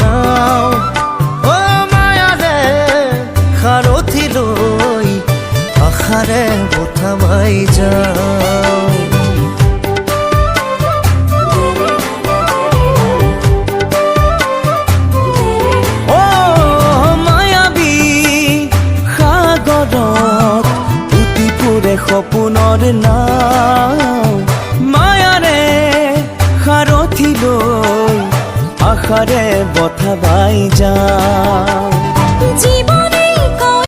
নাও ও মায়াৰে সাৰথি লৈ আশাৰে পঠাবাই যাও ও মায়াবী সাগৰত উটি ফুৰে সপোনৰ নাও মায়াৰে সাৰথি লৈ আশাৰে পঠাবাই যাও